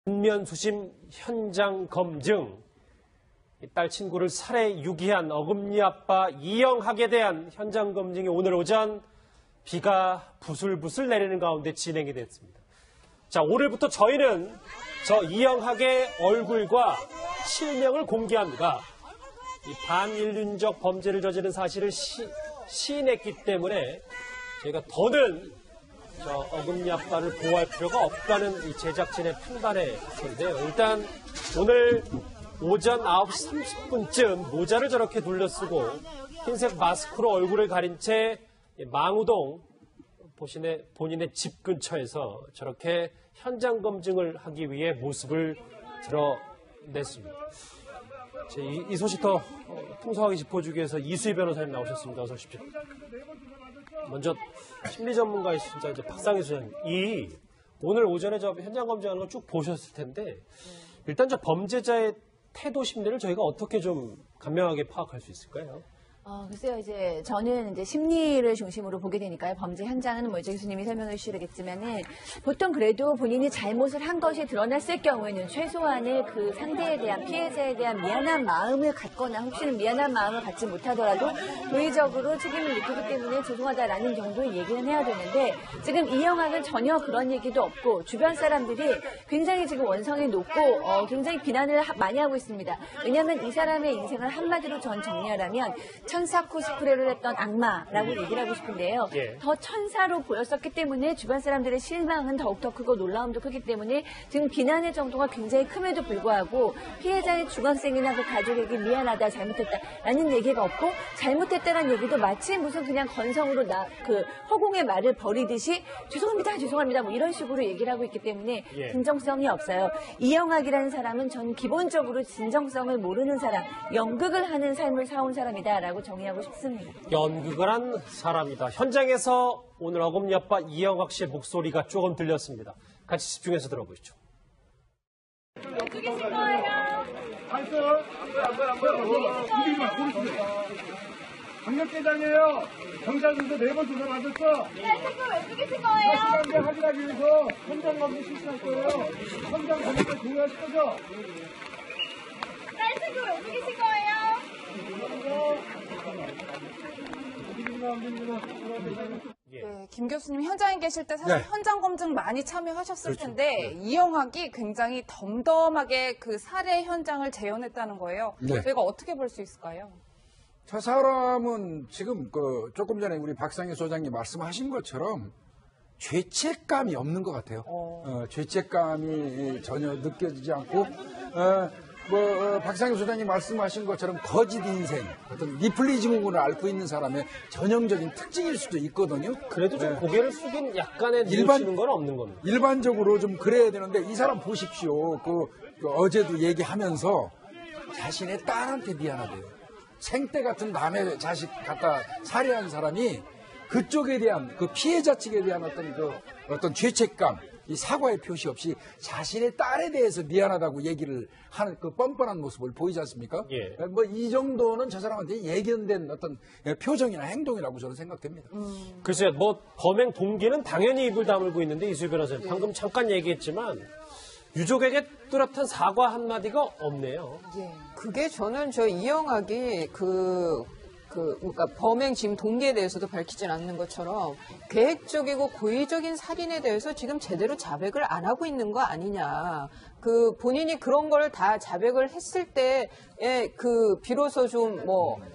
안면수심 현장 검증. 딸 친구를 살해 유기한 어금니 아빠 이영학에 대한 현장 검증이 오늘 오전 비가 부슬부슬 내리는 가운데 진행이 됐습니다. 자, 오늘부터 저희는 저 이영학의 얼굴과 실명을 공개합니다. 이 반인륜적 범죄를 저지른 사실을 시인했기 때문에 저희가 더는 저 어금니 아빠를 보호할 필요가 없다는 이 제작진의 판단에 있는데요. 일단 오늘 오전 9시 30분쯤 모자를 저렇게 둘러쓰고 흰색 마스크로 얼굴을 가린 채 망우동 본인의 집 근처에서 저렇게 현장 검증을 하기 위해 모습을 드러냈습니다. 이 소식 더 풍성하게 짚어주기 위해서 이수희 변호사님 나오셨습니다. 어서 오십시오. 먼저 심리 전문가이신 이제 박상희 소장님, 오늘 오전에 저 현장 검증하는 걸 쭉 보셨을 텐데 일단 저 범죄자의 태도 심리를 저희가 어떻게 좀 간명하게 파악할 수 있을까요? 글쎄요, 저는 심리를 중심으로 보게 되니까요. 범죄 현장은 이제 교수님이 설명해 주시겠지만은 보통 그래도 본인이 잘못을 한 것이 드러났을 경우에는 최소한의 그 상대에 대한 피해자에 대한 미안한 마음을 갖거나 혹시는 미안한 마음을 갖지 못하더라도 도의적으로 책임을 느끼기 때문에 죄송하다라는 정도의 얘기는 해야 되는데 지금 이영학은 전혀 그런 얘기도 없고 주변 사람들이 굉장히 지금 원성이 높고 굉장히 비난을 많이 하고 있습니다. 왜냐하면 이 사람의 인생을 한마디로 전 정리하라면 천사 코스프레를 했던 악마라고 얘기를 하고 싶은데요. 더 천사로 보였었기 때문에 주변 사람들의 실망은 더욱더 크고 놀라움도 크기 때문에 지금 비난의 정도가 굉장히 큼에도 불구하고 피해자의 중학생이나 그 가족에게 미안하다, 잘못했다라는 얘기가 없고 잘못했다는 얘기도 마치 무슨 그냥 건성으로 허공의 말을 버리듯이 죄송합니다 뭐 이런 식으로 얘기를 하고 있기 때문에 진정성이 없어요. 이영학이라는 사람은 전 기본적으로 진정성을 모르는 사람, 연극을 하는 삶을 살아온 사람이다라고 정의하고 싶습니다. 연극을 한 사람이다. 현장에서 오늘 어금니 아빠 이영학 씨의 목소리가 조금 들렸습니다. 같이 집중해서 들어보시죠. 어떻게 계신 거예요? 강력대장이에요. 경찰들도 4번 조사 받았어. 네, 왜 죽이신 거예요? 사람들 확인하기 위해서 현장 검증 실시할 거예요. 현장 검증 동의하실 거죠? 딸 친구 왜 죽이신 거예요? 네, 김 교수님 현장에 계실 때 사실 현장 검증 많이 참여하셨을 텐데 이영학이 굉장히 덤덤하게 그 살해 현장을 재현했다는 거예요. 저희가 어떻게 볼 수 있을까요? 저 사람은 지금 조금 전에 우리 박상희 소장님 말씀하신 것처럼 죄책감이 없는 것 같아요. 죄책감이 전혀 느껴지지 않고 박상희 소장님 말씀하신 것처럼 거짓 인생, 어떤 니플리즘을 앓고 있는 사람의 전형적인 특징일 수도 있거든요. 그래도 좀 고개를 숙인 약간의 눈치는 건 없는 겁니다. 일반적으로 좀 그래야 되는데 이 사람 보십시오. 어제도 얘기하면서 자신의 딸한테 미안하대요. 생떼 같은 남의 자식 갖다 살해한 사람이 그쪽에 대한 그 피해자 측에 대한 어떤 죄책감, 이 사과의 표시 없이 자신의 딸에 대해서 미안하다고 얘기를 하는 그 뻔뻔한 모습을 보이지 않습니까? 이 정도는 저 사람한테 예견된 어떤 표정이나 행동이라고 저는 생각됩니다. 글쎄요, 범행 동기는 당연히 입을 다물고 있는데 이수희 변호사님 방금 잠깐 얘기했지만 유족에게 뚜렷한 사과 한마디가 없네요. 그게 저는 이영학이 그러니까 범행 지금 동기에 대해서도 밝히진 않는 것처럼 계획적이고 고의적인 살인에 대해서 지금 제대로 자백을 안 하고 있는 거 아니냐. 본인이 그런 걸 다 자백을 했을 때에 비로소 좀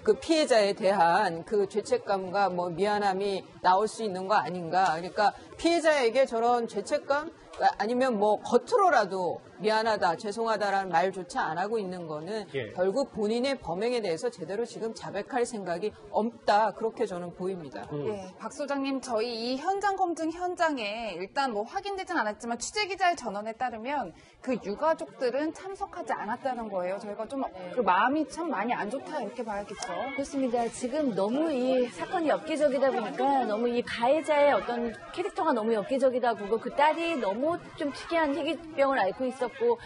그 피해자에 대한 그 죄책감과 미안함이 나올 수 있는 거 아닌가. 그러니까 피해자에게 저런 죄책감 아니면 겉으로라도 미안하다, 죄송하다라는 말조차 안 하고 있는 거는 결국 본인의 범행에 대해서 제대로 지금 자백할 생각이 없다. 그렇게 저는 보입니다. 박 소장님, 저희 이 현장 검증 현장에 일단 확인되진 않았지만 취재기자의 전언에 따르면 그 유가족들은 참석하지 않았다는 거예요. 저희가 좀 그 마음이 참 많이 안 좋다 이렇게 봐야겠죠. 그렇습니다. 지금 너무 이 사건이 엽기적이다 보니까 너무 이 가해자의 어떤 캐릭터가 너무 엽기적이다 보고 그 딸이 너무 너무 좀 특이한 희귀병을 앓고 있었고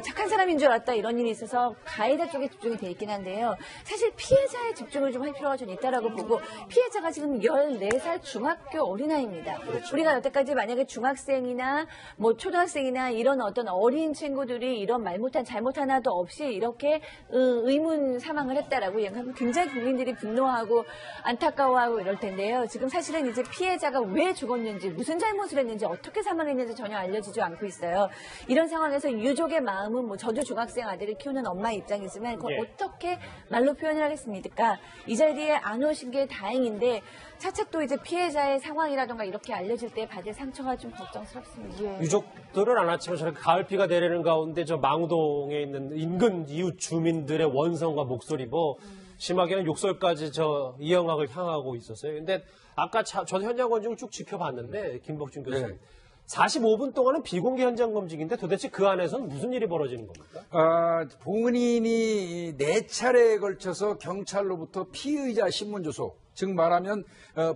착한 사람인 줄 알았다 이런 일이 있어서 가해자 쪽에 집중이 돼 있긴 한데요. 사실 피해자에 집중을 좀 할 필요가 좀 있다라고 보고 피해자가 지금 14살 중학교 어린아이입니다. 우리가 여태까지 만약에 중학생이나 뭐 초등학생이나 이런 어떤 어린 친구들이 이런 말 못한 잘못 하나도 없이 이렇게 의문 사망을 했다라고 얘기하면 굉장히 국민들이 분노하고 안타까워하고 이럴 텐데요. 지금 사실은 이제 피해자가 왜 죽었는지 무슨 잘못을 했는지 어떻게 사망했는지 전혀 알려지지 않고 있어요. 이런 상황에서 유족의 마음은 뭐 저도 중학생 아들을 키우는 엄마 입장이지만 그걸 어떻게 말로 표현을 하겠습니까? 이 자리에 안 오신 게 다행인데 차차 또 이제 피해자의 상황이라던가 이렇게 알려질 때 받을 상처가 좀 걱정스럽습니다. 유족들은 안 왔지만 저렇게 가을비가 내리는 가운데 저 망우동에 있는 인근 이웃 주민들의 원성과 목소리 뭐 심하게는 욕설까지 저 이영학을 향하고 있었어요. 근데 아까 저도 현장 검증을 쭉 지켜봤는데 김복준 교수님. 네. 45분 동안은 비공개 현장 검증인데 도대체 그 안에서는 무슨 일이 벌어지는 겁니까? 본인이 4차례에 걸쳐서 경찰로부터 피의자 신문조서, 즉 말하면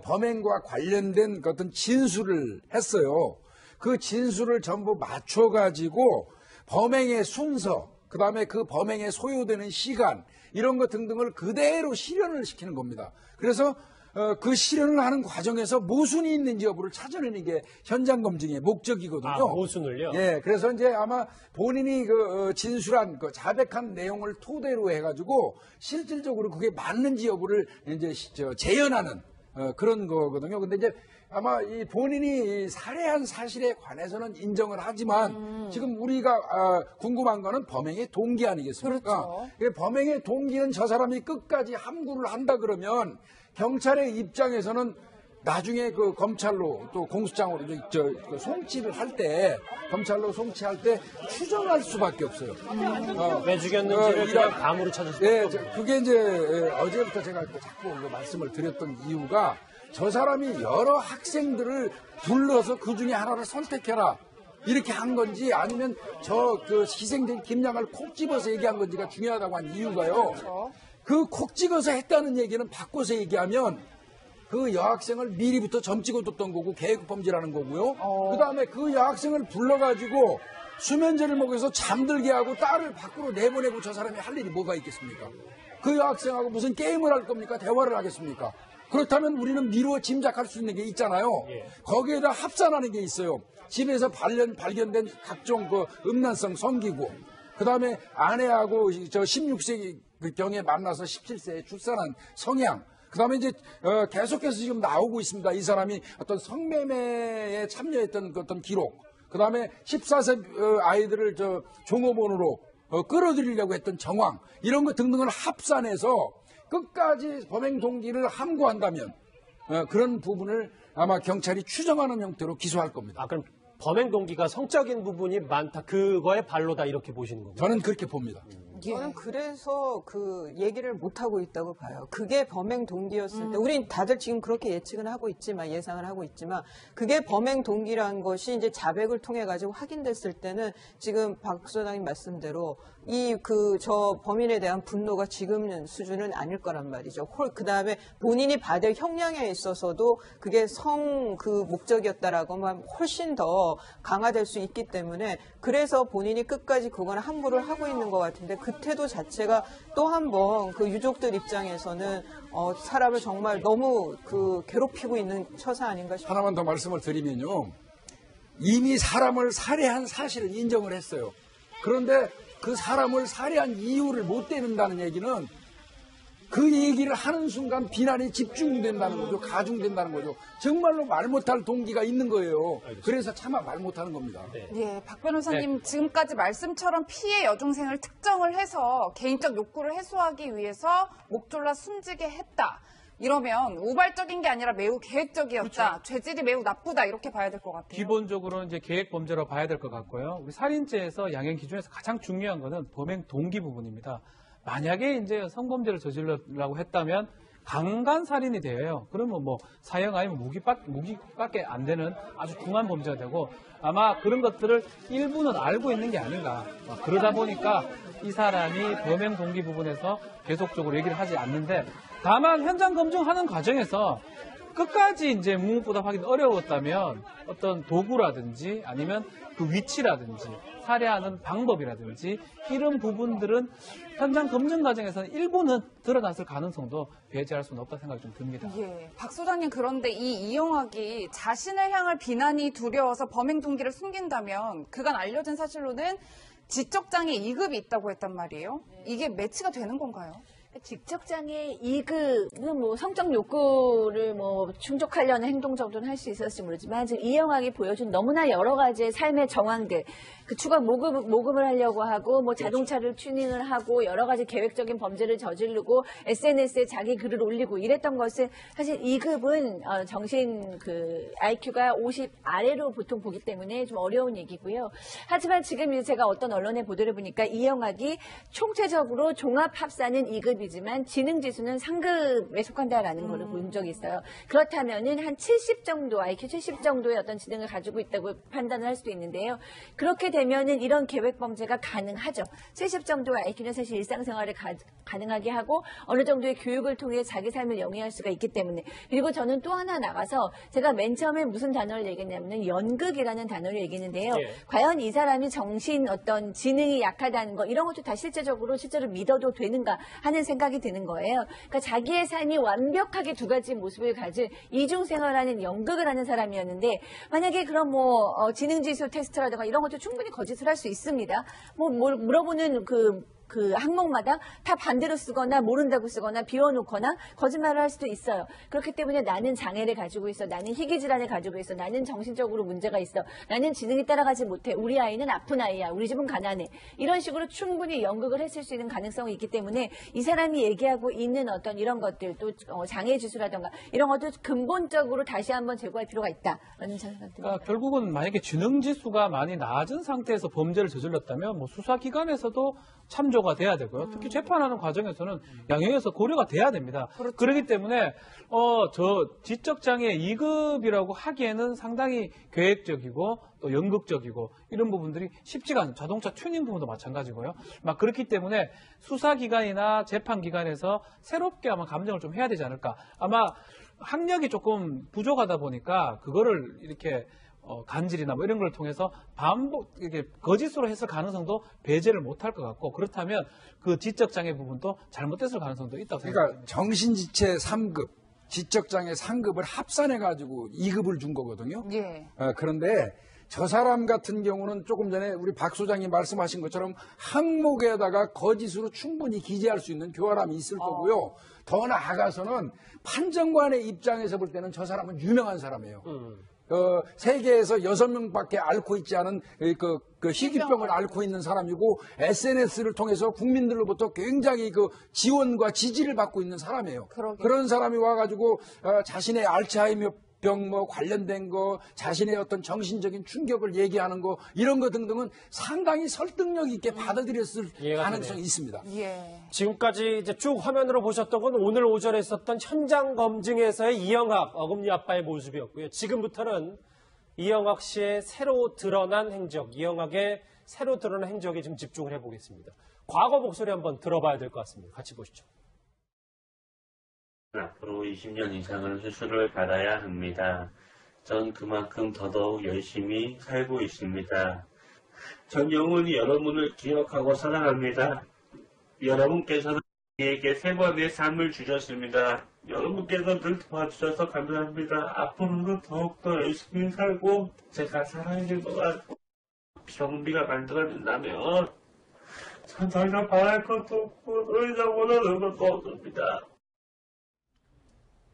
범행과 관련된 어떤 진술을 했어요. 그 진술을 전부 맞춰가지고 범행의 순서, 그 다음에 그 범행에 소요되는 시간, 이런 것 등등을 그대로 실현을 시키는 겁니다. 그래서 그 실현을 하는 과정에서 모순이 있는지 여부를 찾아내는 게 현장 검증의 목적이거든요. 모순을요? 예, 그래서 이제 아마 본인이 진술한 자백한 내용을 토대로 해가지고 실질적으로 그게 맞는지 여부를 이제 재현하는 그런 거거든요. 근데 이제 아마 이 본인이 살해한 사실에 관해서는 인정을 하지만 지금 우리가 궁금한 거는 범행의 동기 아니겠습니까? 그렇죠. 범행의 동기는 저 사람이 끝까지 함구를 한다 그러면 경찰의 입장에서는 나중에 그 검찰로 또 공수장으로 송치를 할 때 검찰로 송치할 때 추정할 수밖에 없어요. 왜 죽였는지를 그냥 감으로 찾을 수 예, 없고. 그게 이제 어제부터 제가 자꾸 말씀을 드렸던 이유가 저 사람이 여러 학생들을 불러서 그 중에 하나를 선택해라 이렇게 한 건지 아니면 그 희생된 김양을 콕 집어서 얘기한 건지가 중요하다고 한 이유가요. 그 콕 찍어서 했다는 얘기는 바꿔서 얘기하면 그 여학생을 미리부터 점 찍어뒀던 거고 계획범죄라는 거고요. 그 다음에 그 여학생을 불러가지고 수면제를 먹여서 잠들게 하고 딸을 밖으로 내보내고 저 사람이 할 일이 뭐가 있겠습니까? 그 여학생하고 무슨 게임을 할 겁니까? 대화를 하겠습니까? 그렇다면 우리는 미루어 짐작할 수 있는 게 있잖아요. 거기에다 합산하는 게 있어요. 집에서 발견된 각종 그 음란성 성기구. 그 다음에 아내하고 16세 경에 만나서 17세에 출산한 성향. 그 다음에 이제 계속해서 지금 나오고 있습니다. 이 사람이 어떤 성매매에 참여했던 그 어떤 기록. 그 다음에 14세 아이들을 종업원으로 끌어들이려고 했던 정황. 이런 것 등등을 합산해서 끝까지 범행 동기를 함구한다면 그런 부분을 아마 경찰이 추정하는 형태로 기소할 겁니다. 그럼 범행 동기가 성적인 부분이 많다. 그거의 발로다 이렇게 보시는 거군요. 저는 그렇게 봅니다. 저는 그래서 그 얘기를 못하고 있다고 봐요. 그게 범행 동기였을 때, 우린 다들 지금 그렇게 예측은 하고 있지만, 예상을 하고 있지만, 그게 범행 동기라는 것이 이제 자백을 통해가지고 확인됐을 때는 지금 박 소장님 말씀대로 저 범인에 대한 분노가 지금 수준은 아닐 거란 말이죠. 그 다음에 본인이 받을 형량에 있어서도 그게 목적이었다라고 하면 훨씬 더 강화될 수 있기 때문에 그래서 본인이 끝까지 그거는 함구를 하고 있는 것 같은데 그 태도 자체가 또 한 번 그 유족들 입장에서는 사람을 정말 너무 괴롭히고 있는 처사 아닌가 싶어요. 하나만 더 말씀을 드리면요. 이미 사람을 살해한 사실을 인정을 했어요. 그런데 그 사람을 살해한 이유를 못 대는다는 얘기는 그 얘기를 하는 순간 비난이 집중된다는 거죠. 가중된다는 거죠. 정말로 말 못할 동기가 있는 거예요. 그래서 차마 말 못하는 겁니다. 예, 박 변호사님 지금까지 말씀처럼 피해 여중생을 특정을 해서 개인적 욕구를 해소하기 위해서 목 졸라 숨지게 했다. 이러면 우발적인 게 아니라 매우 계획적이었다. 죄질이 매우 나쁘다. 이렇게 봐야 될 것 같아요. 기본적으로는 이제 계획 범죄로 봐야 될 것 같고요. 우리 살인죄에서 양형 기준에서 가장 중요한 것은 범행 동기 부분입니다. 만약에 이제 성범죄를 저지르려고 했다면 강간 살인이 되어요. 그러면 뭐 사형 아니면 무기밖에 안 되는 아주 중한 범죄가 되고 아마 그런 것들을 일부는 알고 있는 게 아닌가. 그러다 보니까 이 사람이 범행 동기 부분에서 계속적으로 얘기를 하지 않는데 다만 현장 검증하는 과정에서 끝까지 이제 무엇보다 어려웠다면 어떤 도구라든지 아니면 그 위치라든지 살해하는 방법이라든지 이런 부분들은 현장 검증 과정에서는 일부는 드러났을 가능성도 배제할 수는 없다 생각이 좀 듭니다. 예. 박 소장님, 그런데 이 이영학이 자신을 향할 비난이 두려워서 범행 동기를 숨긴다면 그간 알려진 사실로는 지적장애 2급이 있다고 했단 말이에요. 이게 매치가 되는 건가요? 직접장애 2급은 뭐 성적 욕구를 뭐 충족하려는 행동 정도는 할 수 있었을지 모르지만 지금 이영학이 보여준 너무나 여러 가지의 삶의 정황들, 그 추가 모금을 하려고 하고 뭐 자동차를 튜닝을 하고 여러 가지 계획적인 범죄를 저지르고 SNS에 자기 글을 올리고 이랬던 것은 사실 2급은 정신 그 IQ가 50 아래로 보통 보기 때문에 좀 어려운 얘기고요. 하지만 지금 이제 제가 어떤 언론의 보도를 보니까 이영학이 총체적으로 종합합사는 2급이지만 지능지수는 상급에 속한다라는 거를 본 적이 있어요. 그렇다면은 한 70 정도, IQ 70 정도의 어떤 지능을 가지고 있다고 판단을 할 수도 있는데요. 그렇게 되면은 이런 계획 범죄가 가능하죠. 70 정도의 IQ는 사실 일상생활을 가능하게 하고 어느 정도의 교육을 통해 자기 삶을 영위할 수가 있기 때문에. 그리고 저는 또 하나 나가서 제가 맨 처음에 무슨 단어를 얘기했냐면은 연극이라는 단어를 얘기했는데요. 예. 과연 이 사람이 정신 어떤 지능이 약하다는 거 이런 것도 다 실제로 믿어도 되는가 하는 생각이 드는 거예요. 그러니까 자기의 삶이 완벽하게 두 가지 모습을 가진 이중생활하는 연극을 하는 사람이었는데 만약에 그럼 뭐 지능지수 테스트라든가 이런 것도 충분히 거짓을 할 수 있습니다. 뭐 물어보는 그 항목마다 다 반대로 쓰거나 모른다고 쓰거나 비워놓거나 거짓말을 할 수도 있어요. 그렇기 때문에 나는 장애를 가지고 있어. 나는 희귀질환을 가지고 있어. 나는 정신적으로 문제가 있어. 나는 지능이 따라가지 못해. 우리 아이는 아픈 아이야. 우리 집은 가난해. 이런 식으로 충분히 연극을 했을 수 있는 가능성이 있기 때문에 이 사람이 얘기하고 있는 어떤 이런 것들 또 장애 지수라든가 이런 것도 근본적으로 다시 한번 제고할 필요가 있다라는 생각이 듭니다. 결국은 만약에 지능지수가 많이 낮은 상태에서 범죄를 저질렀다면 뭐 수사기관에서도 참조가 돼야 되고요. 특히 재판하는 과정에서는 양형에서 고려가 돼야 됩니다. 그렇죠. 그렇기 때문에 저 지적장애 2급이라고 하기에는 상당히 계획적이고 또 연극적이고 이런 부분들이 쉽지가 않아요. 자동차 튜닝 부분도 마찬가지고요. 막 그렇기 때문에 수사기관이나 재판기관에서 새롭게 아마 감정을 좀 해야 되지 않을까. 아마 학력이 조금 부족하다 보니까 그거를 이렇게 간질이나 뭐 이런 걸 통해서 이렇게 거짓으로 했을 가능성도 배제를 못할 것 같고 그렇다면 그 지적장애 부분도 잘못됐을 가능성도 있다고 생각합니다. 그러니까 정신지체 3급, 지적장애 3급을 합산해가지고 2급을 준 거거든요. 예. 그런데 저 사람 같은 경우는 조금 전에 우리 박 소장님 말씀하신 것처럼 항목에다가 거짓으로 충분히 기재할 수 있는 교활함이 있을 거고요. 더 나아가서는 판정관의 입장에서 볼 때는 저 사람은 유명한 사람이에요. 세계에서 6명밖에 앓고 있지 않은 그 희귀병을 앓고 있는 사람이고 SNS를 통해서 국민들로부터 굉장히 그 지원과 지지를 받고 있는 사람이에요. 그러게요. 그런 사람이 와가지고 자신의 알츠하이머 병 뭐 관련된 거, 자신의 어떤 정신적인 충격을 얘기하는 거 이런 거 등등은 상당히 설득력 있게 받아들였을 가능성이 있습니다. 예. 지금까지 이제 쭉 화면으로 보셨던 건 오늘 오전에 있었던 현장 검증에서의 이영학 어금니 아빠의 모습이었고요. 지금부터는 이영학 씨의 새로 드러난 행적, 이영학의 새로 드러난 행적에 좀 집중을 해보겠습니다. 과거 목소리 한번 들어봐야 될 것 같습니다. 같이 보시죠. 앞으로 20년 이상은 수술을 받아야 합니다. 전 그만큼 더더욱 열심히 살고 있습니다. 전 영원히 여러분을 기억하고 사랑합니다. 여러분께서는 저에게 3번의 삶을 주셨습니다. 여러분께서 늘 도와주셔서 감사합니다. 앞으로는 더욱더 열심히 살고 제가 살아있는 동안 병비가 만들어진다면 전 더 이상 바랄 것도 없고 더 이상 원하는 것도 없습니다.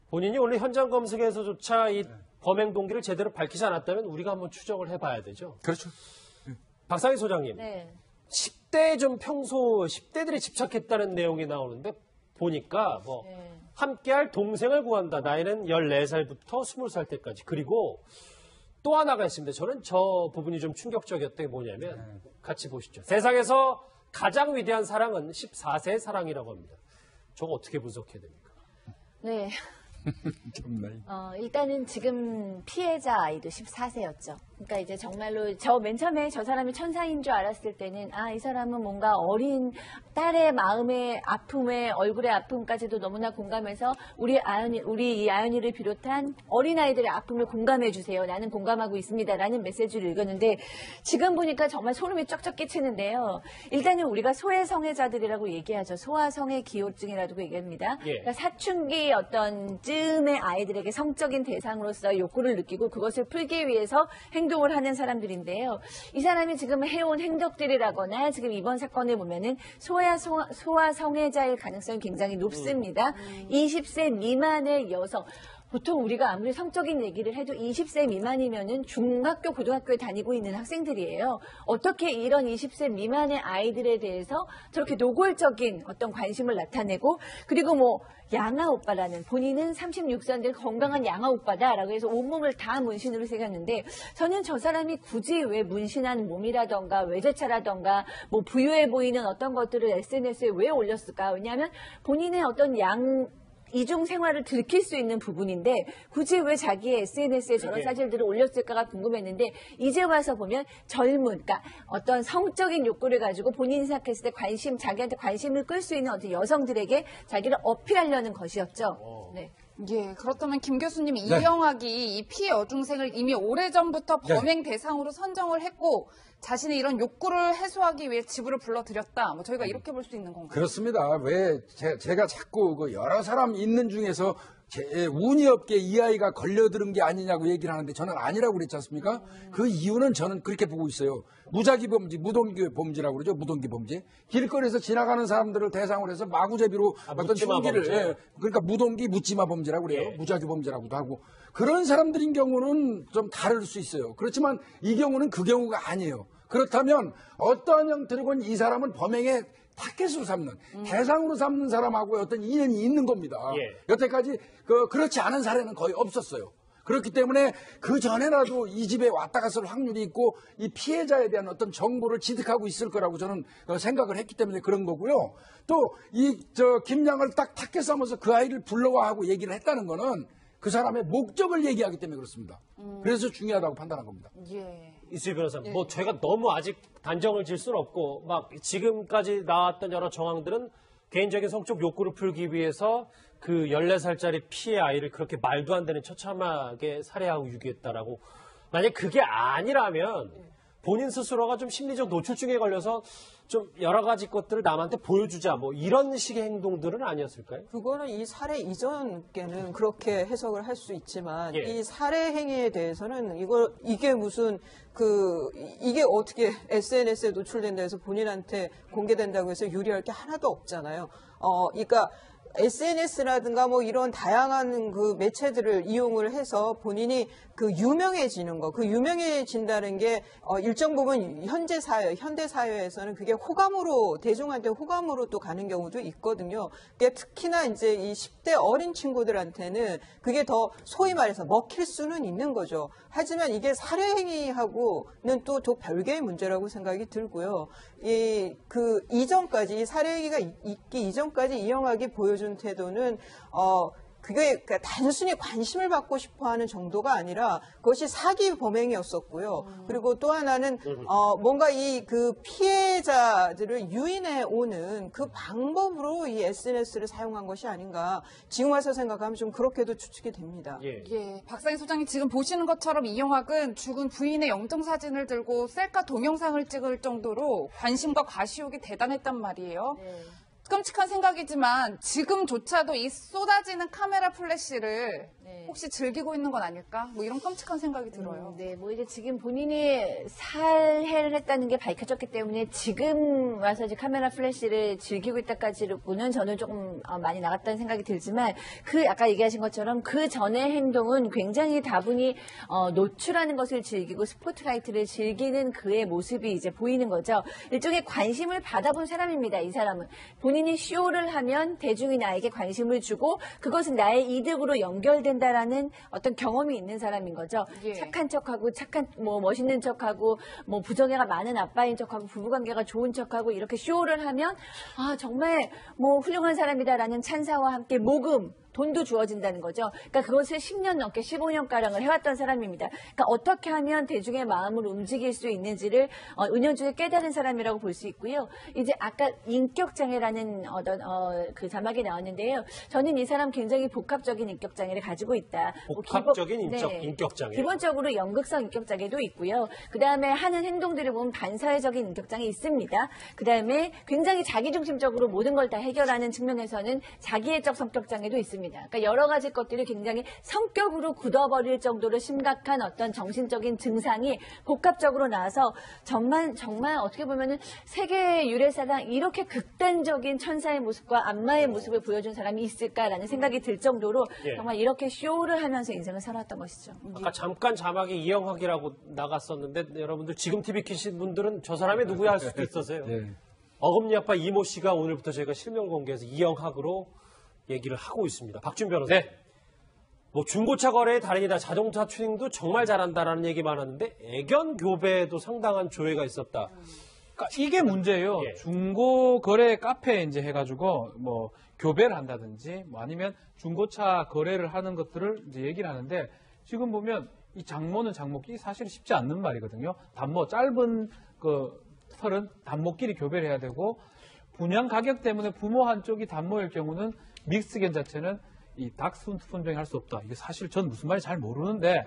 본인이 오늘 현장 검증에서조차 이 범행 동기를 제대로 밝히지 않았다면 우리가 한번 추적을 해봐야 되죠. 그렇죠. 박상희 소장님, 네. 10대 좀 평소 10대들이 집착했다는 내용이 나오는데 보니까 뭐 함께할 동생을 구한다. 나이는 14살부터 20살 때까지. 그리고 또 하나가 있습니다. 저는 저 부분이 좀 충격적이었던 게 뭐냐면 같이 보시죠. 세상에서 가장 위대한 사랑은 14세의 사랑이라고 합니다. 저거 어떻게 분석해야 됩니까? 네. 일단은 지금 피해자 아이도 14세였죠. 그러니까 이제 정말로 맨 처음에 저 사람이 천사인 줄 알았을 때는 이 사람은 뭔가 어린 딸의 마음의 아픔에 얼굴의 아픔까지도 너무나 공감해서 우리 이 아연이를 비롯한 어린 아이들의 아픔을 공감해 주세요. 나는 공감하고 있습니다라는 메시지를 읽었는데 지금 보니까 정말 소름이 쩍쩍 끼치는데요. 일단은 우리가 소외성애자들이라고 얘기하죠. 소아성애 기호증이라고 얘기합니다. 그러니까 사춘기 어떤 쯤의 아이들에게 성적인 대상으로서 욕구를 느끼고 그것을 풀기 위해서 행동을 하는 사람들인데요. 이 사람이 지금 해온 행동들이라거나 지금 이번 사건을 보면은 소아성애자일 가능성이 굉장히 높습니다. 20세 미만의 여성. 보통 우리가 아무리 성적인 얘기를 해도 20세 미만이면은 중학교, 고등학교에 다니고 있는 학생들이에요. 어떻게 이런 20세 미만의 아이들에 대해서 저렇게 노골적인 어떤 관심을 나타내고 그리고 양아 오빠라는 본인은 36세인데 건강한 양아 오빠다라고 해서 온몸을 다 문신으로 새겼는데 저는 저 사람이 굳이 왜 문신한 몸이라던가 외제차라던가 부유해 보이는 어떤 것들을 SNS에 왜 올렸을까? 왜냐하면 본인의 어떤 이중 생활을 들킬 수 있는 부분인데 굳이 왜 자기의 SNS에 저런 사진들을 올렸을까가 궁금했는데 이제 와서 보면 그러니까 어떤 성적인 욕구를 가지고 본인이 생각했을 때 자기한테 관심을 끌 수 있는 어떤 여성들에게 자기를 어필하려는 것이었죠. 네. 예, 그렇다면 김 교수님 이영학이 이 피해 여중생을 이미 오래전부터 범행 대상으로 선정을 했고 자신의 이런 욕구를 해소하기 위해 집으로 불러들였다. 저희가 이렇게 볼 수 있는 건가요? 그렇습니다. 왜 제가 자꾸 여러 사람 있는 중에서 운이 없게 이 아이가 걸려들은 게 아니냐고 얘기를 하는데 저는 아니라고 그랬지 않습니까? 그 이유는 저는 그렇게 보고 있어요. 무작위 범죄, 무동기 범죄라고 그러죠. 무동기 범죄. 길거리에서 지나가는 사람들을 대상으로 해서 마구제비로 어떤 흉기를 그러니까 무동기 묻지마 범죄라고 그래요. 무작위 범죄라고도 하고. 그런 사람들인 경우는 좀 다를 수 있어요. 그렇지만 이 경우는 그 경우가 아니에요. 그렇다면 어떠한 형태로건 이 사람은 범행의 타겟으로 삼는 대상으로 삼는 사람하고 어떤 인연이 있는 겁니다. 여태까지 그렇지 않은 사례는 거의 없었어요. 그렇기 때문에 그 전에라도 이 집에 왔다 갔을 확률이 있고 이 피해자에 대한 어떤 정보를 취득하고 있을 거라고 저는 생각을 했기 때문에 그런 거고요. 또 김양을 딱 타겟 삼아서 그 아이를 불러와 하고 얘기를 했다는 거는 그 사람의 목적을 얘기하기 때문에 그렇습니다. 그래서 중요하다고 판단한 겁니다. 이수희 변호사님, 저희가 너무 아직 단정을 질 수는 없고, 지금까지 나왔던 여러 정황들은 개인적인 성적 욕구를 풀기 위해서 그 14살짜리 피해 아이를 그렇게 말도 안 되는 처참하게 살해하고 유기했다라고. 만약 그게 아니라면 본인 스스로가 좀 심리적 노출증에 걸려서 좀 여러 가지 것들을 남한테 보여주자 이런 식의 행동들은 아니었을까요? 그거는 이 살해 이전께는 그렇게 해석을 할 수 있지만 이 살해 행위에 대해서는 이게 무슨 이게 어떻게 SNS에 노출된다 해서 본인한테 공개된다고 해서 유리할 게 하나도 없잖아요. 그러니까 SNS라든가 이런 다양한 그 매체들을 이용을 해서 본인이 유명해지는 거, 유명해진다는 게 일정 부분 현대 사회에서는 그게 호감으로, 대중한테 호감으로 또 가는 경우도 있거든요. 그게 특히나 이제 이 10대 어린 친구들한테는 그게 더 소위 말해서 먹힐 수는 있는 거죠. 하지만 이게 살해행위하고는 또 별개의 문제라고 생각이 들고요. 이전까지, 이 살해행위가 있기 이전까지 이영학이 보여준 태도는, 그게 단순히 관심을 받고 싶어 하는 정도가 아니라 그것이 사기 범행이었었고요. 그리고 또 하나는 뭔가 그 피해자들을 유인해 오는 그 방법으로 이 SNS를 사용한 것이 아닌가. 지금 와서 생각하면 좀 그렇게도 추측이 됩니다. 박상희 소장님 지금 보시는 것처럼 이영학은 죽은 부인의 영정사진을 들고 셀카 동영상을 찍을 정도로 관심과 과시욕이 대단했단 말이에요. 끔찍한 생각이지만 지금조차도 이 쏟아지는 카메라 플래시를 혹시 즐기고 있는 건 아닐까? 이런 끔찍한 생각이 들어요. 이제 지금 본인이 살해를 했다는 게 밝혀졌기 때문에 지금 와서 이제 카메라 플래시를 즐기고 있다까지는 저는 조금 많이 나갔다는 생각이 들지만 아까 얘기하신 것처럼 그 전의 행동은 굉장히 다분히 노출하는 것을 즐기고 스포트라이트를 즐기는 그의 모습이 이제 보이는 거죠. 일종의 관심을 받아본 사람입니다. 이 사람은. 본인이 쇼를 하면 대중이 나에게 관심을 주고 그것은 나의 이득으로 연결된다라는 어떤 경험이 있는 사람인 거죠. 착한 척하고 멋있는 척하고 부정애가 많은 아빠인 척하고 부부관계가 좋은 척하고 이렇게 쇼를 하면 정말 훌륭한 사람이다라는 찬사와 함께 모금 돈도 주어진다는 거죠. 그러니까 그것을 10년 넘게 15년가량을 해왔던 사람입니다. 그러니까 어떻게 하면 대중의 마음을 움직일 수 있는지를 은연중에 깨달은 사람이라고 볼 수 있고요. 이제 아까 인격장애라는 어떤 그 자막이 나왔는데요. 저는 이 사람 굉장히 복합적인 인격장애를 가지고 있다. 복합적인 인격장애. 기본적으로 연극성 인격장애도 있고요. 그 다음에 하는 행동들을 보면 반사회적인 인격장애 있습니다. 그 다음에 굉장히 자기중심적으로 모든 걸 다 해결하는 측면에서는 자기애적 성격장애도 있습니다. 그러니까 여러 가지 것들이 굉장히 성격으로 굳어버릴 정도로 심각한 어떤 정신적인 증상이 복합적으로 나와서 정말 어떻게 보면은 세계 유래사상 이렇게 극단적인 천사의 모습과 악마의 모습을 보여준 사람이 있을까라는 생각이 들 정도로 정말 이렇게 쇼를 하면서 인생을 살았던 것이죠. 아까 잠깐 자막에 이영학이라고 나갔었는데 여러분들 지금 TV 키신 분들은 저 사람이 누구야 할 수도 있었어요. 어금니 아빠 이모 씨가 오늘부터 저희가 실명 공개해서 이영학으로 얘기를 하고 있습니다. 박준 변호사. 뭐 중고차 거래의 달인이다. 자동차 튜닝도 정말 잘한다라는 얘기 많았는데 애견 교배에도 상당한 조회가 있었다. 그러니까 이게 문제예요. 중고 거래 카페에 이제 해가지고 뭐 교배를 한다든지 뭐 아니면 중고차 거래를 하는 것들을 이제 얘기를 하는데 지금 보면 이 장모는 장모끼리 사실 쉽지 않는 말이거든요. 단모 짧은 그 털은 단모끼리 교배를 해야 되고 분양 가격 때문에 부모 한쪽이 단모일 경우는 믹스견 자체는 이 닥스훈트폰종이 할 수 없다. 이게 사실 전 무슨 말인지 잘 모르는데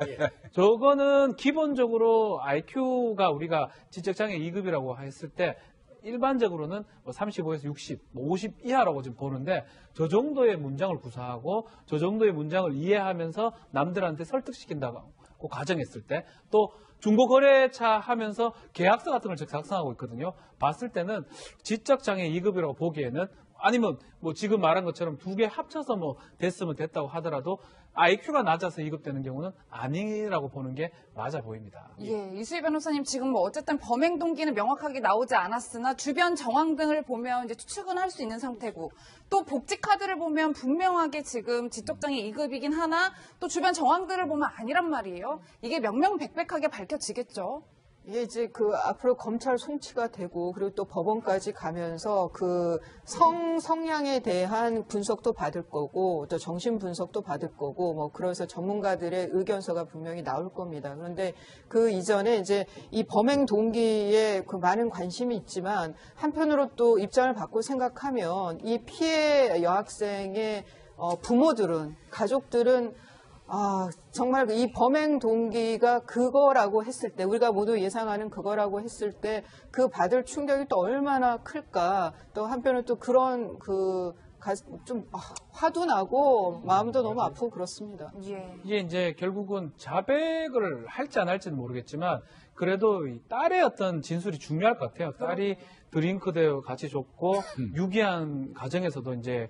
저거는 기본적으로 IQ가 우리가 지적장애 2급이라고 했을 때 일반적으로는 뭐 35에서 60, 뭐 50 이하라고 지금 보는데 저 정도의 문장을 구사하고 저 정도의 문장을 이해하면서 남들한테 설득시킨다고 가정했을 때 또 중고거래차 하면서 계약서 같은 걸 작성하고 있거든요. 봤을 때는 지적장애 2급이라고 보기에는 아니면 뭐 지금 말한 것처럼 두 개 합쳐서 뭐 됐으면 됐다고 하더라도 IQ가 낮아서 2급 되는 경우는 아니라고 보는 게 맞아 보입니다. 이수희 변호사님 지금 뭐 어쨌든 범행 동기는 명확하게 나오지 않았으나 주변 정황 등을 보면 이제 추측은 할 수 있는 상태고 또 복지 카드를 보면 분명하게 지금 지적장애 2급이긴 하나 또 주변 정황들을 보면 아니란 말이에요. 이게 명명백백하게 밝혀지겠죠. 이게 이제 그 앞으로 검찰 송치가 되고 그리고 또 법원까지 가면서 그 성향에 대한 분석도 받을 거고 또 정신 분석도 받을 거고 뭐 그래서 전문가들의 의견서가 분명히 나올 겁니다. 그런데 그 이전에 이제 이 범행 동기에 그 많은 관심이 있지만 한편으로 또 입장을 바꿔 생각하면 이 피해 여학생의 부모들은 가족들은 정말 이 범행 동기가 그거라고 했을 때, 우리가 모두 예상하는 그거라고 했을 때, 그 받을 충격이 또 얼마나 클까. 또 한편은 또 그런 화도 나고, 마음도 너무 아프고 그렇습니다. 이게 이제 결국은 자백을 할지 안 할지는 모르겠지만, 그래도 이 딸의 어떤 진술이 중요할 것 같아요. 딸이 드링크도 같이 줬고, 유기한 가정에서도 이제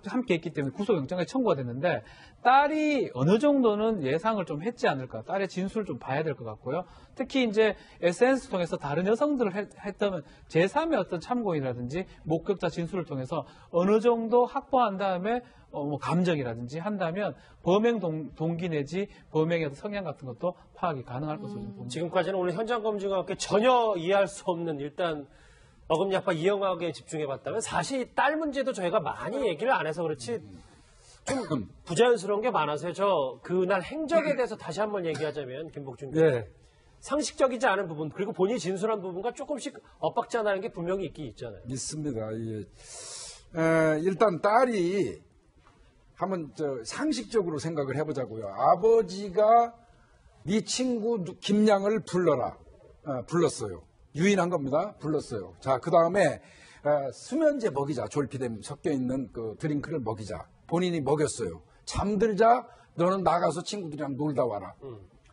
함께 했기 때문에 구속영장까지 청구가 됐는데 딸이 어느 정도는 예상을 좀 했지 않을까. 딸의 진술을 좀 봐야 될 것 같고요. 특히 이제 SNS 통해서 다른 여성들을 했다면 제3의 어떤 참고인이라든지 목격자 진술을 통해서 어느 정도 확보한 다음에 뭐 감정이라든지 한다면 범행 동기 내지 범행의 성향 같은 것도 파악이 가능할 것으로 봅니다. 지금까지는 오늘 현장 검증과 함께 전혀 이해할 수 없는 일단 어금니 아빠 이영학에 집중해봤다면 사실 딸 문제도 저희가 많이 얘기를 안 해서 그렇지 좀 부자연스러운 게 많아서요. 저 그날 행적에 대해서 다시 한번 얘기하자면 김복준 교수 상식적이지 않은 부분 그리고 본인이 진술한 부분과 조금씩 엇박자나는 게 분명히 있긴 있잖아요. 있습니다. 일단 딸이 한번 상식적으로 생각을 해보자고요. 아버지가 네 친구 김양을 불러라. 불렀어요. 유인한 겁니다. 불렀어요. 자, 그 다음에 수면제 먹이자. 졸피뎀 섞여있는 그 드링크를 먹이자. 본인이 먹였어요. 잠들자 너는 나가서 친구들이랑 놀다 와라.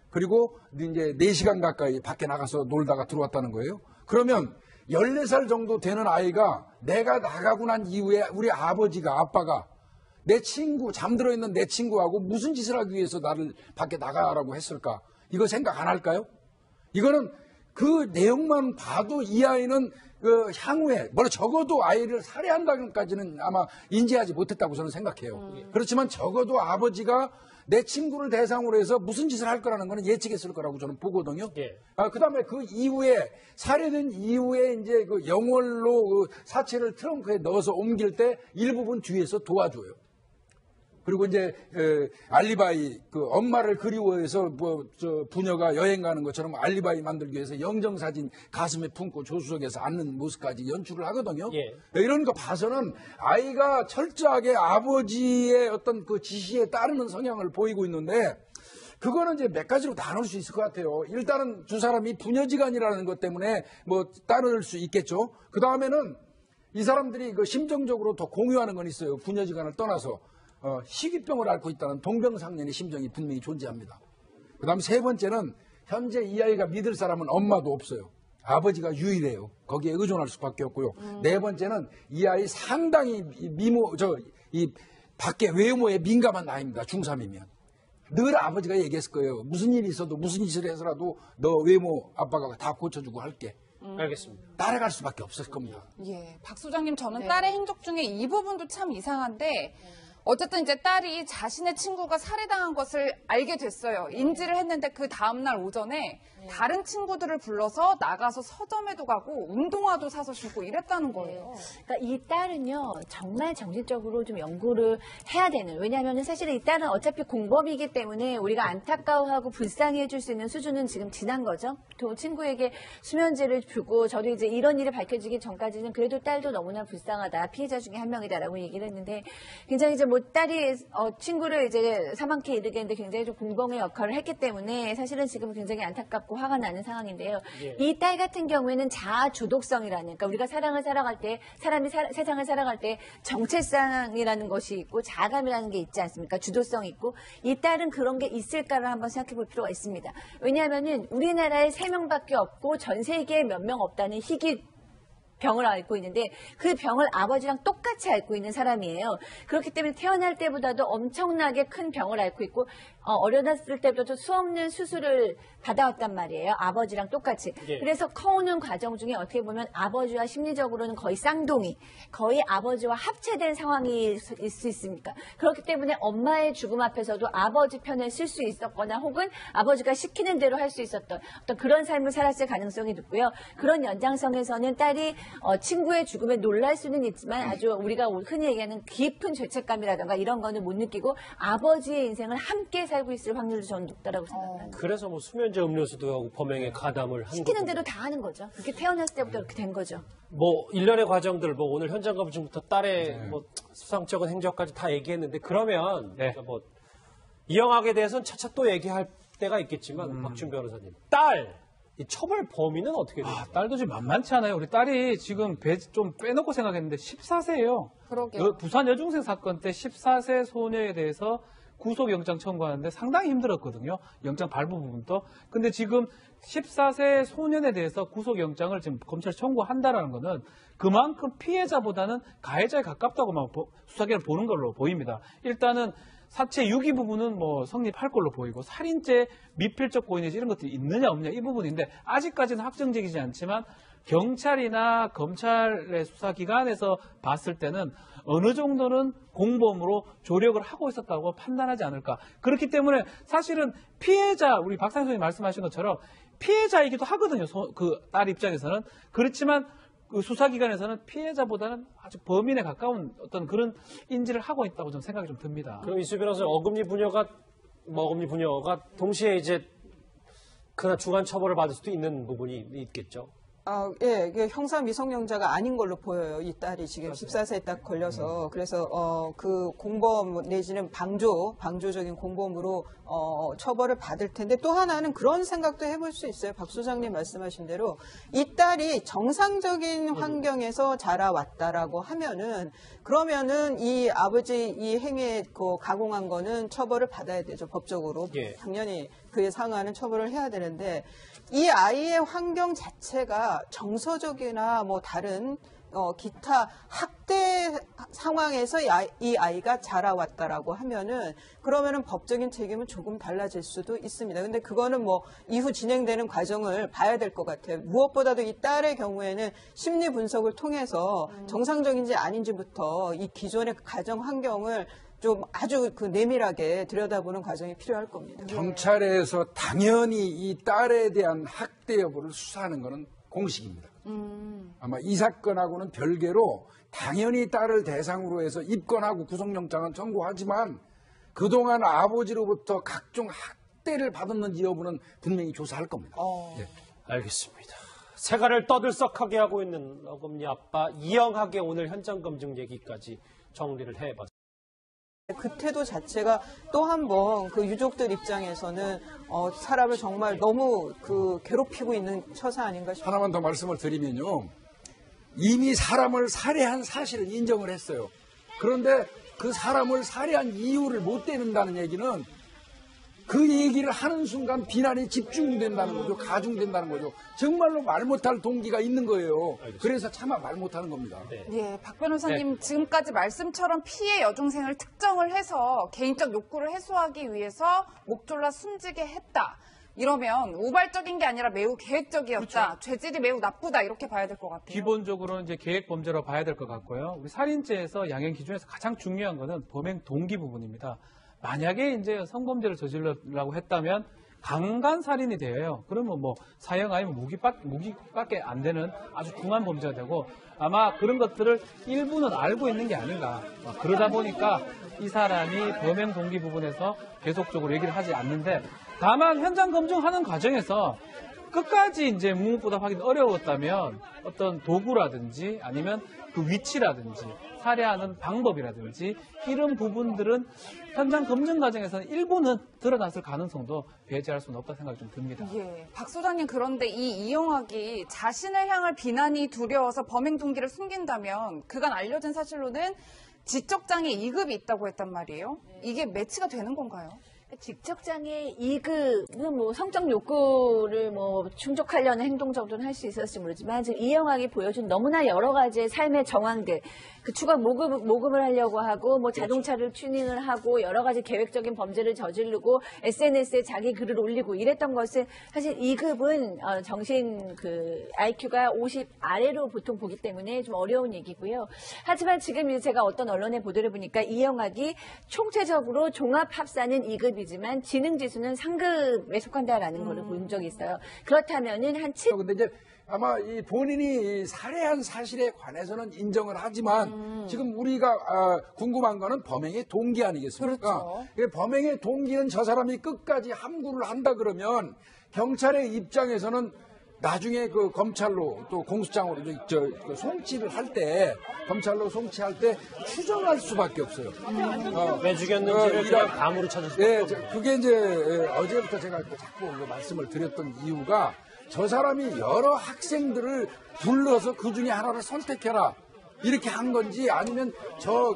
그리고 이제 4시간 가까이 밖에 나가서 놀다가 들어왔다는 거예요. 그러면 14살 정도 되는 아이가 내가 나가고 난 이후에 우리 아빠가 내 친구, 잠들어 있는 내 친구하고 무슨 짓을 하기 위해서 나를 밖에 나가라고 했을까? 이거 생각 안 할까요? 이거는 그 내용만 봐도 이 아이는 향후에 적어도 아이를 살해한다까지는 아마 인지하지 못했다고 저는 생각해요. 그렇지만 적어도 아버지가 내 친구를 대상으로 해서 무슨 짓을 할 거라는 거는 예측했을 거라고 저는 보거든요. 그다음에 그 이후에 살해된 이후에 이제 그 영월로 사체를 트렁크에 넣어서 옮길 때 일부분 뒤에서 도와줘요. 그리고 이제 알리바이 그 엄마를 그리워해서 부녀가 여행 가는 것처럼 알리바이 만들기 위해서 영정사진 가슴에 품고 조수석에서 앉는 모습까지 연출을 하거든요. 예. 이런 거 봐서는 아이가 철저하게 아버지의 어떤 그 지시에 따르는 성향을 보이고 있는데 그거는 이제 몇 가지로 나눌 수 있을 것 같아요. 일단은 두 사람이 부녀지간이라는 것 때문에 뭐 따를 수 있겠죠. 그 다음에는 이 사람들이 그 심정적으로 더 공유하는 건 있어요. 부녀지간을 떠나서 희귀병을 앓고 있다는 동병상련의 심정이 분명히 존재합니다. 그 다음 세 번째는 현재 이 아이가 믿을 사람은 엄마도 없어요. 아버지가 유일해요. 거기에 의존할 수밖에 없고요. 네 번째는 이 아이 상당히 이 밖에 외모에 민감한 나이입니다. 중3이면. 늘 아버지가 얘기했을 거예요. 무슨 일이 있어도 무슨 짓을 해서라도 너 외모 아빠가 다 고쳐주고 할게. 알겠습니다. 따라갈 수밖에 없을 겁니다. 예, 박 소장님, 저는 딸의 행적 중에 이 부분도 참 이상한데, 어쨌든 이제 딸이 자신의 친구가 살해당한 것을 알게 됐어요. 인지를 했는데 그 다음날 오전에 다른 친구들을 불러서 나가서 서점에도 가고 운동화도 사서 신고 이랬다는 거예요. 그러니까 이 딸은요, 정말 정신적으로 좀 연구를 해야 되는, 왜냐하면 사실은 이 딸은 어차피 공범이기 때문에 우리가 안타까워하고 불쌍해 줄 수 있는 수준은 지금 지난 거죠. 또 친구에게 수면제를 주고, 저도 이제 이런 일이 밝혀지기 전까지는 그래도 딸도 너무나 불쌍하다, 피해자 중에 한 명이다라고 얘기를 했는데, 굉장히 이제 뭐 딸이 친구를 이제 사망케 이르겠는데 굉장히 좀 공범의 역할을 했기 때문에 사실은 지금 굉장히 안타깝고 화가 나는 상황인데요. 예. 이 딸 같은 경우에는 자아 주독성이라는, 그러니까 우리가 사랑을 살아갈 때, 사람이 세상을 살아갈 때 정체성이라는 것이 있고 자아감이라는 게 있지 않습니까? 주도성이 있고, 이 딸은 그런 게 있을까를 한번 생각해 볼 필요가 있습니다. 왜냐하면은 우리나라에 3명밖에 없고 전 세계에 몇 명 없다는 희귀 병을 앓고 있는데 그 병을 아버지랑 똑같이 앓고 있는 사람이에요. 그렇기 때문에 태어날 때보다도 엄청나게 큰 병을 앓고 있고 어려졌을 때부터 수없는 수술을 받아왔단 말이에요. 아버지랑 똑같이. 예. 그래서 커오는 과정 중에 어떻게 보면 아버지와 심리적으로는 거의 쌍둥이, 거의 아버지와 합체된 상황일 수 있습니까? 그렇기 때문에 엄마의 죽음 앞에서도 아버지 편을 쓸 수 있었거나 혹은 아버지가 시키는 대로 할 수 있었던 어떤 그런 삶을 살았을 가능성이 높고요. 그런 연장성에서는 딸이 친구의 죽음에 놀랄 수는 있지만 아주 우리가 흔히 얘기하는 깊은 죄책감이라든가 이런 거는 못 느끼고 아버지의 인생을 함께 살고 있을 확률도 저는 높다라고 생각합니다. 그래서 뭐 수면제 음료수도 하고 범행에 가담을 한 시키는 거고. 대로 다 하는 거죠. 그렇게 태어났을 때부터 그렇게 된 거죠. 뭐 일련의 과정들, 뭐 오늘 현장 검증부터 딸의 뭐 수상적인 행적까지 다 얘기했는데 그러면 그러니까 뭐 이영학에 대해서는 차차 또 얘기할 때가 있겠지만 박준 변호사님, 딸 이 처벌 범위는 어떻게 돼요? 딸도 지금 만만치 않아요. 우리 딸이 지금 좀 빼놓고 생각했는데 14세예요. 그러게요. 부산 여중생 사건 때 14세 소녀에 대해서 구속영장 청구하는데 상당히 힘들었거든요. 영장 발부 부분도. 근데 지금 14세 소년에 대해서 구속영장을 지금 검찰에 청구한다라는 거는 그만큼 피해자보다는 가해자에 가깝다고만 수사기관을 보는 걸로 보입니다. 일단은 사체 유기 부분은 뭐 성립할 걸로 보이고 살인죄, 미필적 고의내지 이런 것들이 있느냐 없느냐 이 부분인데 아직까지는 확정적이지 않지만 경찰이나 검찰의 수사기관에서 봤을 때는 어느 정도는 공범으로 조력을 하고 있었다고 판단하지 않을까. 그렇기 때문에 사실은 피해자, 우리 박상현 선생님이 말씀하신 것처럼 피해자이기도 하거든요. 그 딸 입장에서는. 그렇지만 그 수사기관에서는 피해자보다는 아주 범인에 가까운 어떤 그런 인지를 하고 있다고 저는 생각이 좀 듭니다. 그럼 이수 변호사 어금니 부녀가 동시에 이제 그나 중한 처벌을 받을 수도 있는 부분이 있겠죠. 예, 이게 형사 미성년자가 아닌 걸로 보여요. 이 딸이 지금 14세에 딱 걸려서. 그래서, 그 공범 내지는 방조적인 공범으로, 처벌을 받을 텐데 또 하나는 그런 생각도 해볼 수 있어요. 박 소장님 말씀하신 대로 이 딸이 정상적인 환경에서 자라왔다라고 하면은 그러면은 이 아버지 이 행위에 가공한 거는 처벌을 받아야 되죠. 법적으로. 예. 당연히 그에 상하는 처벌을 해야 되는데 이 아이의 환경 자체가 정서적이나 뭐 다른 기타 학대 상황에서 이 아이가 자라왔다라고 하면은 그러면은 법적인 책임은 조금 달라질 수도 있습니다. 근데 그거는 뭐 이후 진행되는 과정을 봐야 될 것 같아요. 무엇보다도 이 딸의 경우에는 심리 분석을 통해서 정상적인지 아닌지부터 이 기존의 가정 환경을 좀 아주 내밀하게 들여다보는 과정이 필요할 겁니다. 경찰에서 당연히 이 딸에 대한 학대 여부를 수사하는 것은 공식입니다. 아마 이 사건하고는 별개로 당연히 딸을 대상으로 해서 입건하고 구속영장은 청구하지만 그동안 아버지로부터 각종 학대를 받았는지 여부는 분명히 조사할 겁니다. 예. 알겠습니다. 세가를 떠들썩하게 하고 있는 어금니 아빠 이영학의 오늘 현장 검증 얘기까지 정리를 해봤습니다. 그 태도 자체가 또 한 번 그 유족들 입장에서는 사람을 정말 너무 괴롭히고 있는 처사 아닌가 싶어요. 하나만 더 말씀을 드리면요. 이미 사람을 살해한 사실을 인정을 했어요. 그런데 그 사람을 살해한 이유를 못 대는다는 얘기는 그 얘기를 하는 순간 비난이 집중된다는 거죠. 가중된다는 거죠. 정말로 말 못할 동기가 있는 거예요. 그래서 차마 말 못하는 겁니다. 예, 박 변호사님 지금까지 말씀처럼 피해 여중생을 특정을 해서 개인적 욕구를 해소하기 위해서 목 졸라 숨지게 했다. 이러면 우발적인 게 아니라 매우 계획적이었다. 그렇죠. 죄질이 매우 나쁘다. 이렇게 봐야 될 것 같아요. 기본적으로는 이제 계획 범죄로 봐야 될 것 같고요. 우리 살인죄에서 양형 기준에서 가장 중요한 것은 범행 동기 부분입니다. 만약에 이제 성범죄를 저지르려고 했다면 강간 살인이 되어요. 그러면 뭐 사형 아니면 무기밖에 안 되는 아주 중한 범죄가 되고 아마 그런 것들을 일부는 알고 있는 게 아닌가. 그러다 보니까 이 사람이 범행 동기 부분에서 계속적으로 얘기를 하지 않는데 다만 현장 검증하는 과정에서 끝까지 이제 묵묵부답하기는 어려웠다면 어떤 도구라든지 아니면 그 위치라든지 살해하는 방법이라든지 이런 부분들은 현장 검증 과정에서는 일부는 드러났을 가능성도 배제할 수는 없다 생각이 좀 듭니다. 예, 박 소장님 그런데 이 이영학이 자신을 향할 비난이 두려워서 범행 동기를 숨긴다면 그간 알려진 사실로는 지적장애 2급이 있다고 했단 말이에요. 이게 매치가 되는 건가요? 지적장애 2급은 뭐 성적 욕구를 뭐 충족하려는 행동 정도는 할 수 있었을지 모르지만 지금 이영학이 보여준 너무나 여러 가지의 삶의 정황들 그 추가 모금을 하려고 하고 뭐 자동차를 튜닝을 하고 여러 가지 계획적인 범죄를 저지르고 SNS에 자기 글을 올리고 이랬던 것은 사실 2급은 정신 IQ가 50 아래로 보통 보기 때문에 좀 어려운 얘기고요. 하지만 지금 이제 제가 어떤 언론의 보도를 보니까 이영학이 총체적으로 종합합사는 2급이지만 지능지수는 상급에 속한다라는 걸 본 적이 있어요. 그렇다면은 한 7. 근데 이제 아마 이 본인이 살해한 사실에 관해서는 인정을 하지만 지금 우리가 궁금한 거는 범행의 동기 아니겠습니까? 그렇죠. 범행의 동기는 저 사람이 끝까지 함구를 한다 그러면 경찰의 입장에서는 나중에 그 검찰로 또 공수장으로 송치를 할 때 검찰로 송치할 때 추정할 수밖에 없어요. 왜 죽였는지를 그냥 감으로 찾을 수밖에 없어요. 그게 이제 어제부터 제가 자꾸 말씀을 드렸던 이유가 저 사람이 여러 학생들을 불러서 그 중에 하나를 선택해라. 이렇게 한 건지 아니면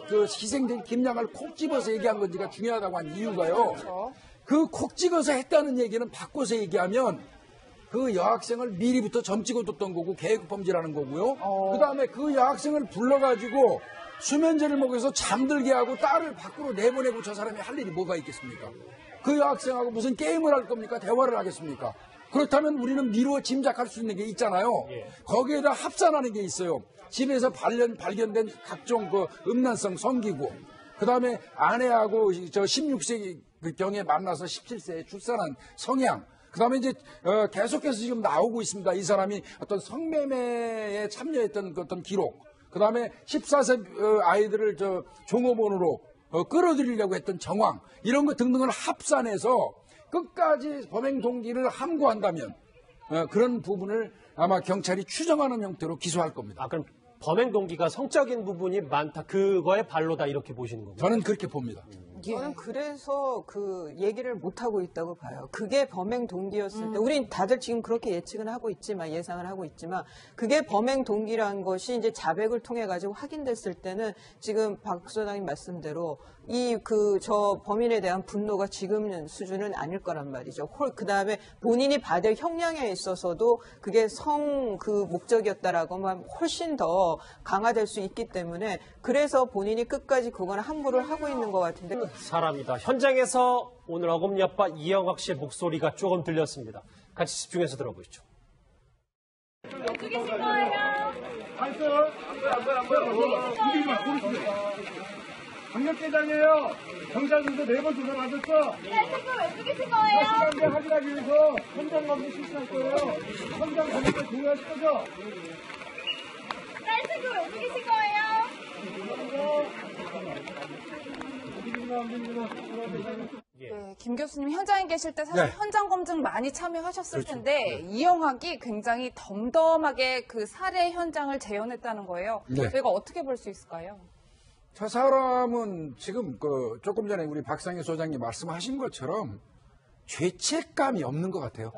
그 희생된 김양을 콕 집어서 얘기한 건지가 중요하다고 한 이유가요. 그 콕 찍어서 했다는 얘기는 바꿔서 얘기하면 그 여학생을 미리부터 점 찍어뒀던 거고 계획 범죄라는 거고요. 그 다음에 그 여학생을 불러가지고 수면제를 먹여서 잠들게 하고 딸을 밖으로 내보내고 저 사람이 할 일이 뭐가 있겠습니까? 그 여학생하고 무슨 게임을 할 겁니까? 대화를 하겠습니까? 그렇다면 우리는 미루어 짐작할 수 있는 게 있잖아요. 거기에다 합산하는 게 있어요. 집에서 발견된 각종 그 음란성 성기구. 그 다음에 아내하고 16세 경에 만나서 17세에 출산한 성향. 그 다음에 이제 계속해서 지금 나오고 있습니다. 이 사람이 어떤 성매매에 참여했던 어떤 기록. 그 다음에 14세 아이들을 종업원으로 끌어들이려고 했던 정황. 이런 거 등등을 합산해서 끝까지 범행 동기를 함구한다면 그런 부분을 아마 경찰이 추정하는 형태로 기소할 겁니다. 그럼 범행 동기가 성적인 부분이 많다. 그거의 발로다 이렇게 보시는 건가요? 저는 그렇게 봅니다. 저는 그래서 그 얘기를 못하고 있다고 봐요. 그게 범행 동기였을 때, 우린 다들 지금 그렇게 예측은 하고 있지만, 예상을 하고 있지만, 그게 범행 동기라는 것이 이제 자백을 통해가지고 확인됐을 때는 지금 박 소장님 말씀대로 저 범인에 대한 분노가 지금 수준은 아닐 거란 말이죠. 그 다음에 본인이 받을 형량에 있어서도 그게 목적이었다라고 하면 훨씬 더 강화될 수 있기 때문에 그래서 본인이 끝까지 그거는 함부를 하고 있는 것 같은데. 사람이다. 현장에서 오늘 어금니 아빠 이영학 씨의 목소리가 조금 들렸습니다. 같이 집중해서 들어보시죠. 왜 죽이신 거예요? 안 써요? 안 보여. 움직이지 마, 강력대장이에요. 경찰분들 4번 조사 받았어. 딸친구 왜 죽이신 거예요? 사실관계 확인하기 위해서 현장 검증 실시할 거예요. 현장 검증을 중요하실 거죠? 딸친구 왜 죽이신 거예요? 네, 김 교수님 현장에 계실 때 사실 네. 현장 검증 많이 참여하셨을 그렇죠. 텐데 이영학이 굉장히 덤덤하게 그 살해 현장을 재현했다는 거예요. 네. 저희가 어떻게 볼 수 있을까요? 저 사람은 지금 조금 전에 우리 박상희 소장님 말씀하신 것처럼 죄책감이 없는 것 같아요.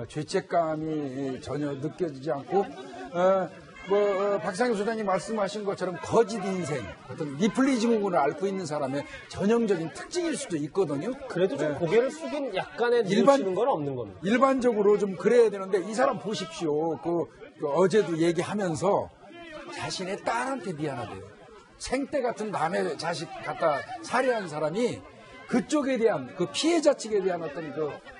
죄책감이 전혀 느껴지지 않고, 박상희 소장님 말씀하신 것처럼 거짓 인생, 어떤 리플리 증후군을 앓고 있는 사람의 전형적인 특징일 수도 있거든요. 그래도 좀 고개를 숙인 약간의 일반- 눈치는 건 없는 겁니다. 일반적으로 좀 그래야 되는데 이 사람 보십시오. 어제도 얘기하면서 자신의 딸한테 미안하대요. 생떼 같은 남의 자식 갖다 살해한 사람이 그쪽에 대한 그 피해자 측에 대한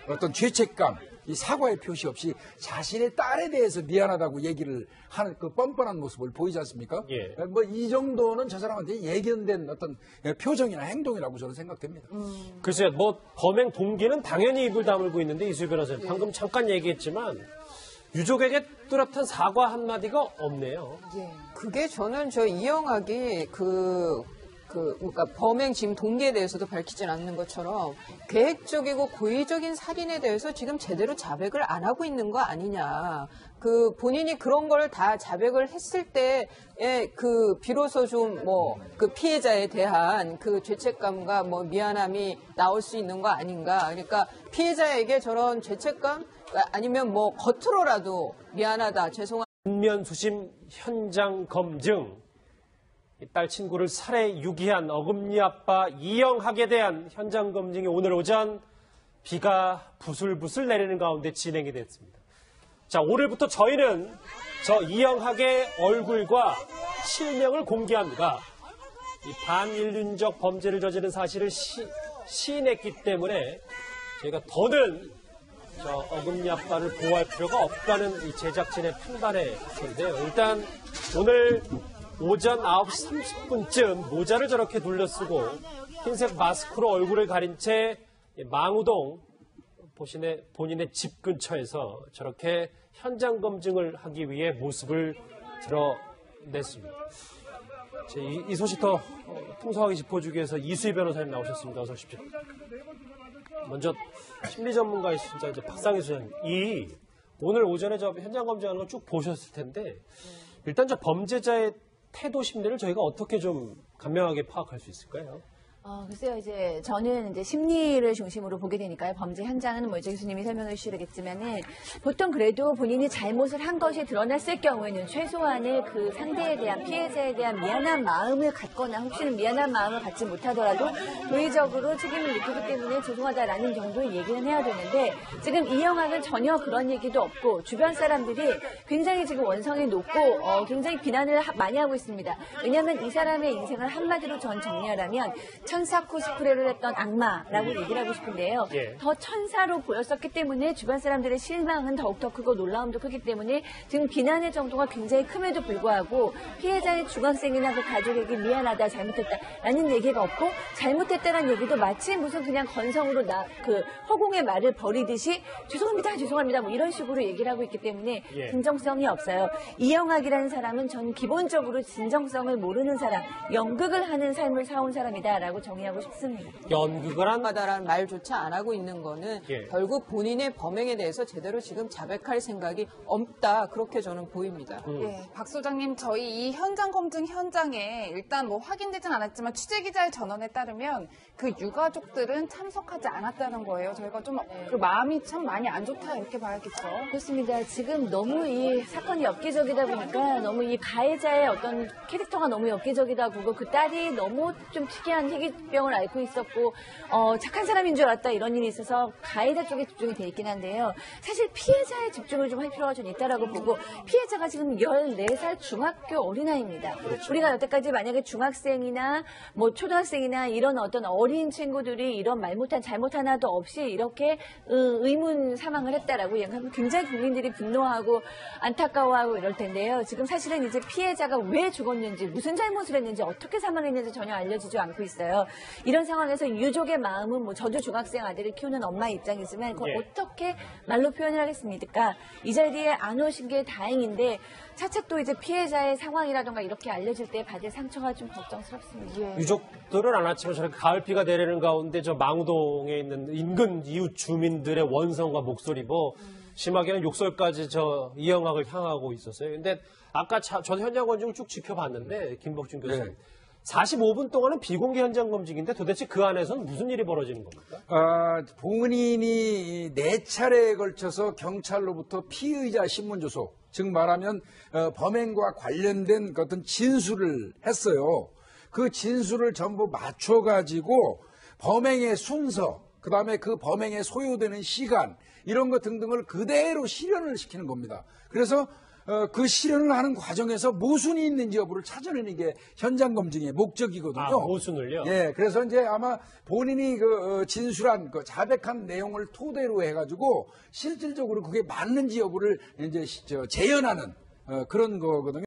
어떤 죄책감, 이 사과의 표시 없이 자신의 딸에 대해서 미안하다고 얘기를 하는 그 뻔뻔한 모습을 보이지 않습니까? 예. 이 정도는 저 사람한테 예견된 어떤 표정이나 행동이라고 저는 생각됩니다. 글쎄요, 범행 동기는 당연히 입을 다물고 있는데 이수희 변호사님 방금 잠깐 얘기했지만 유족에게 뚜렷한 사과 한마디가 없네요. 그게 저는 이영학이 그러니까 범행 지금 동기에 대해서도 밝히진 않는 것처럼 계획적이고 고의적인 살인에 대해서 지금 제대로 자백을 안 하고 있는 거 아니냐. 본인이 그런 걸 다 자백을 했을 때에 비로소 좀 그 피해자에 대한 그 죄책감과 미안함이 나올 수 있는 거 아닌가. 그러니까 피해자에게 저런 죄책감 아니면 겉으로라도 미안하다, 죄송하다. 인면수심 현장 검증. 딸 친구를 살해 유기한 어금니 아빠 이영학에 대한 현장 검증이 오늘 오전 비가 부슬부슬 내리는 가운데 진행이 됐습니다. 자, 오늘부터 저희는 저 이영학의 얼굴과 실명을 공개합니다. 이 반인륜적 범죄를 저지른 사실을 시인했기 때문에 저희가 더는 저 어금니 아빠를 보호할 필요가 없다는 이 제작진의 판단의 텐데요. 일단 오늘 오전 9시 30분쯤 모자를 저렇게 둘러쓰고 흰색 마스크로 얼굴을 가린 채 망우동 본인의 집 근처에서 저렇게 현장 검증을 하기 위해 모습을 드러냈습니다. 이 소식 더 풍성하게 짚어주기 위해서 이수희 변호사님 나오셨습니다. 어서 오십시오. 먼저 심리 전문가이신 이제 박상희 소장님, 오늘 오전에 저 현장 검증하는 거 쭉 보셨을 텐데 일단 저 범죄자의 태도 심리를 저희가 어떻게 좀 간명하게 파악할 수 있을까요? 글쎄요, 저는 심리를 중심으로 보게 되니까요. 범죄 현장은 이제 교수님이 설명해 주시겠지만은 보통 그래도 본인이 잘못을 한 것이 드러났을 경우에는 최소한의 그 상대에 대한 피해자에 대한 미안한 마음을 갖거나 혹시는 미안한 마음을 갖지 못하더라도 도의적으로 책임을 느끼기 때문에 죄송하다라는 정도의 얘기는 해야 되는데 지금 이영학은 전혀 그런 얘기도 없고 주변 사람들이 굉장히 지금 원성이 높고 굉장히 비난을 많이 하고 있습니다. 왜냐하면 이 사람의 인생을 한마디로 전 정리하라면 천사 코스프레를 했던 악마라고 얘기를 하고 싶은데요. 더 천사로 보였었기 때문에 주변 사람들의 실망은 더욱더 크고 놀라움도 크기 때문에 지금 비난의 정도가 굉장히 큼에도 불구하고 피해자의 중학생이나 그 가족에게 미안하다, 잘못했다라는 얘기가 없고 잘못했다는 얘기도 마치 무슨 그냥 건성으로 허공의 말을 버리듯이 죄송합니다 이런 식으로 얘기를 하고 있기 때문에 진정성이 없어요. 이영학이라는 사람은 전 기본적으로 진정성을 모르는 사람, 연극을 하는 삶을 사온 사람이다라고 정의하고 싶습니다. 연극을 한 다라는 말조차 안 하고 있는 거는 결국 본인의 범행에 대해서 제대로 지금 자백할 생각이 없다. 그렇게 저는 보입니다. 박 소장님, 저희 이 현장 검증 현장에 일단 확인되진 않았지만 취재기자의 전언에 따르면 그 유가족들은 참석하지 않았다는 거예요. 저희가 좀 그 마음이 참 많이 안 좋다 이렇게 봐야겠죠. 그렇습니다. 지금 너무 이 사건이 엽기적이다 보니까 너무 이 가해자의 어떤 캐릭터가 너무 엽기적이다 보고 그 딸이 너무 좀 특이한 희귀병을 앓고 있었고 착한 사람인 줄 알았다 이런 일이 있어서 가해자 쪽에 집중이 돼 있긴 한데요. 사실 피해자에 집중을 좀 할 필요가 좀 있다라고 보고 피해자가 지금 14살 중학교 어린아이입니다. 우리가 여태까지 만약에 중학생이나 초등학생이나 이런 어떤 어린 친구들이 이런 말 못한 잘못 하나도 없이 이렇게 의문 사망을 했다라고 얘기하면 굉장히 국민들이 분노하고 안타까워하고 이럴 텐데요. 지금 사실은 이제 피해자가 왜 죽었는지 무슨 잘못을 했는지 어떻게 사망했는지 전혀 알려지지 않고 있어요. 있어요. 이런 상황에서 유족의 마음은 뭐 저도 중학생 아들을 키우는 엄마 입장이지만 그걸 예. 어떻게 말로 표현을 하겠습니까? 이 자리에 안 오신 게 다행인데 차차 또 이제 피해자의 상황이라던가 이렇게 알려질 때 받을 상처가 좀 걱정스럽습니다. 유족들은 안 왔지만 저렇게 가을비가 내리는 가운데 저 망우동에 있는 인근 이웃 주민들의 원성과 목소리 뭐 심하게는 욕설까지 저 이영학을 향하고 있었어요. 근데 아까 저도 현장 검증을 쭉 지켜봤는데 김복준 교수님. 네. 45분 동안은 비공개 현장 검증인데 도대체 그 안에서는 무슨 일이 벌어지는 겁니까? 본인이 4차례에 걸쳐서 경찰로부터 피의자 신문조서, 즉 말하면 범행과 관련된 어떤 진술을 했어요. 그 진술을 전부 맞춰가지고 범행의 순서, 그 다음에 그 범행에 소요되는 시간, 이런 것 등등을 그대로 실현을 시키는 겁니다. 그래서 그 실현을 하는 과정에서 모순이 있는지 여부를 찾아내는 게 현장 검증의 목적이거든요. 아, 모순을요? 예, 그래서 이제 아마 본인이 진술한 자백한 내용을 토대로 해가지고 실질적으로 그게 맞는지 여부를 이제 재현하는 그런 거거든요.